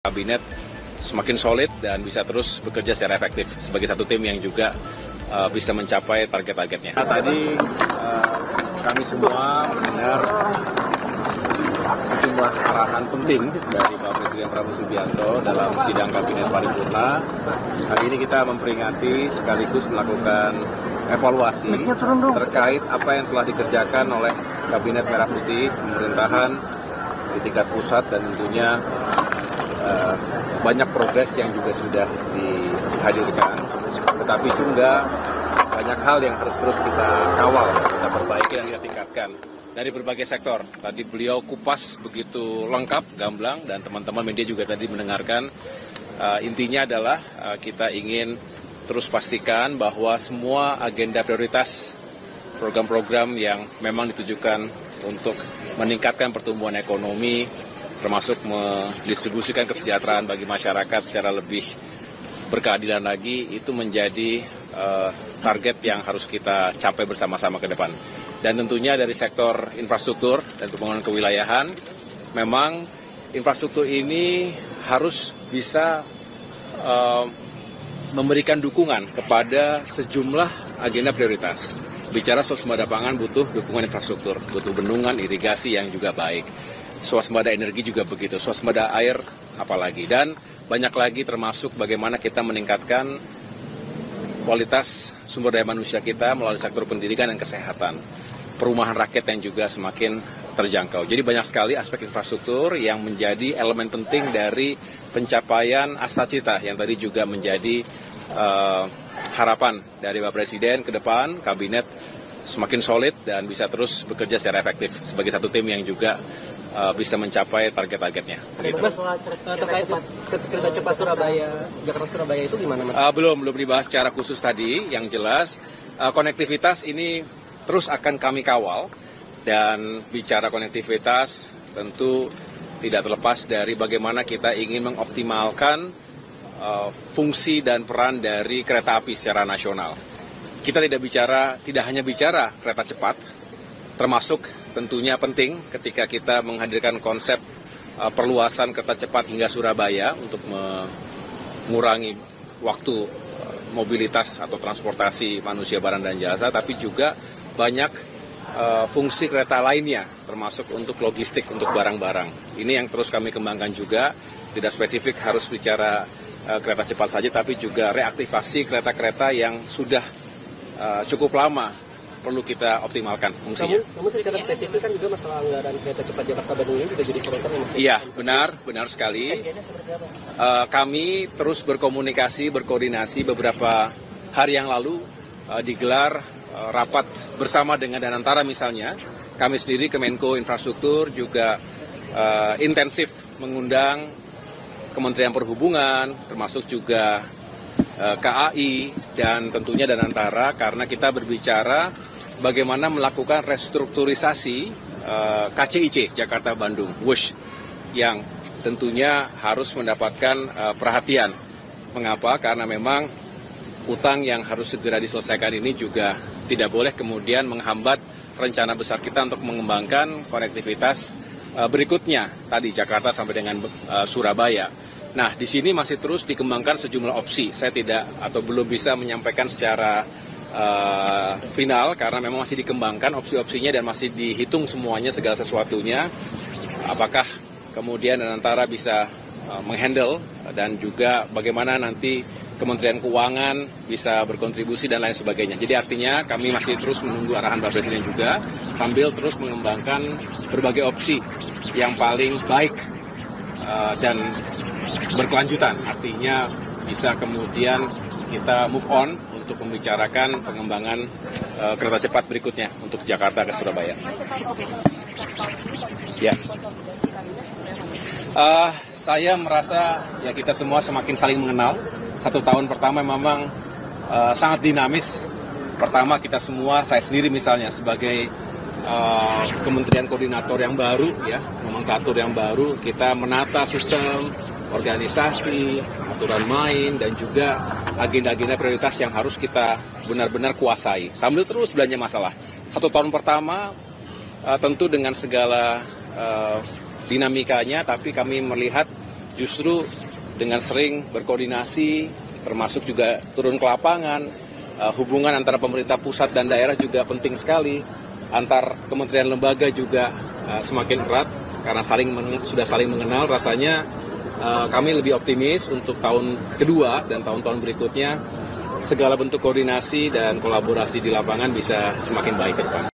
Kabinet semakin solid dan bisa terus bekerja secara efektif sebagai satu tim yang juga bisa mencapai target-targetnya. Tadi kami semua mendengar sejumlah arahan penting dari Pak Presiden Prabowo Subianto dalam sidang Kabinet Paripurna. Hari ini kita memperingati sekaligus melakukan evaluasi terkait apa yang telah dikerjakan oleh Kabinet Merah Putih, pemerintahan di tingkat pusat, dan tentunya banyak progres yang juga sudah dihadirkan, tetapi juga banyak hal yang harus terus kita kawal, kita perbaiki dan kita tingkatkan dari berbagai sektor. Tadi beliau kupas begitu lengkap, gamblang, dan teman-teman media juga tadi mendengarkan. Intinya adalah kita ingin terus pastikan bahwa semua agenda prioritas, program-program yang memang ditujukan untuk meningkatkan pertumbuhan ekonomi, termasuk mendistribusikan kesejahteraan bagi masyarakat secara lebih berkeadilan lagi, itu menjadi target yang harus kita capai bersama-sama ke depan. Dan tentunya dari sektor infrastruktur dan pembangunan kewilayahan, memang infrastruktur ini harus bisa memberikan dukungan kepada sejumlah agenda prioritas. Bicara swasembada pangan butuh dukungan infrastruktur, butuh bendungan, irigasi yang juga baik. Swasembada energi juga begitu, swasembada air apalagi, dan banyak lagi termasuk bagaimana kita meningkatkan kualitas sumber daya manusia kita melalui sektor pendidikan dan kesehatan, perumahan rakyat yang juga semakin terjangkau. Jadi banyak sekali aspek infrastruktur yang menjadi elemen penting dari pencapaian Astacita yang tadi juga menjadi harapan dari Pak Presiden ke depan, Kabinet semakin solid dan bisa terus bekerja secara efektif sebagai satu tim yang juga bisa mencapai target-targetnya. Mas, terkait kereta cepat Surabaya, Jakarta-Surabaya itu gimana, Mas? Belum dibahas secara khusus tadi. Yang jelas konektivitas ini terus akan kami kawal, dan bicara konektivitas tentu tidak terlepas dari bagaimana kita ingin mengoptimalkan fungsi dan peran dari kereta api secara nasional. Kita tidak hanya bicara kereta cepat, termasuk tentunya penting ketika kita menghadirkan konsep perluasan kereta cepat hingga Surabaya untuk mengurangi waktu mobilitas atau transportasi manusia, barang, dan jasa, tapi juga banyak fungsi kereta lainnya, termasuk untuk logistik, untuk barang-barang. Ini yang terus kami kembangkan juga, tidak spesifik harus bicara kereta cepat saja, tapi juga reaktivasi kereta-kereta yang sudah cukup lama perlu kita optimalkan fungsinya. Kamu secara spesifik kan juga masalah anggaran kereta cepat Jakarta-Bandung ini juga jadi sorotan. Iya, benar sekali. Kami terus berkoordinasi beberapa hari yang lalu digelar rapat bersama dengan Danantara misalnya. Kami sendiri Kemenko Infrastruktur juga intensif mengundang Kementerian Perhubungan, termasuk juga KAI dan tentunya Danantara, karena kita berbicara bagaimana melakukan restrukturisasi KCIC Jakarta-Bandung, WUSH, yang tentunya harus mendapatkan perhatian. Mengapa? Karena memang utang yang harus segera diselesaikan ini juga tidak boleh kemudian menghambat rencana besar kita untuk mengembangkan konektivitas berikutnya, tadi Jakarta sampai dengan Surabaya. Nah, di sini masih terus dikembangkan sejumlah opsi. Saya tidak atau belum bisa menyampaikan secara final karena memang masih dikembangkan opsi-opsinya dan masih dihitung semuanya, segala sesuatunya. Apakah kemudian antara bisa menghandle, dan juga bagaimana nanti Kementerian Keuangan bisa berkontribusi dan lain sebagainya. Jadi artinya kami masih terus menunggu arahan Pak Presiden juga, sambil terus mengembangkan berbagai opsi yang paling baik dan berkelanjutan. Artinya bisa kemudian kita move on untuk membicarakan pengembangan kereta cepat berikutnya untuk Jakarta ke Surabaya. Ya. Saya merasa ya kita semua semakin saling mengenal. 1 tahun pertama memang sangat dinamis. Pertama kita semua, saya sendiri misalnya sebagai kementerian koordinator yang baru, ya, nomenklatur yang baru, kita menata sistem, organisasi, aturan main, dan juga agenda-agenda prioritas yang harus kita benar-benar kuasai. Sambil terus belanja masalah. 1 tahun pertama tentu dengan segala dinamikanya, tapi kami melihat justru dengan sering berkoordinasi, termasuk juga turun ke lapangan, hubungan antara pemerintah pusat dan daerah juga penting sekali, antar kementerian lembaga juga semakin erat, karena sudah saling mengenal. Rasanya kami lebih optimis untuk tahun kedua dan tahun-tahun berikutnya, segala bentuk koordinasi dan kolaborasi di lapangan bisa semakin baik ke depan.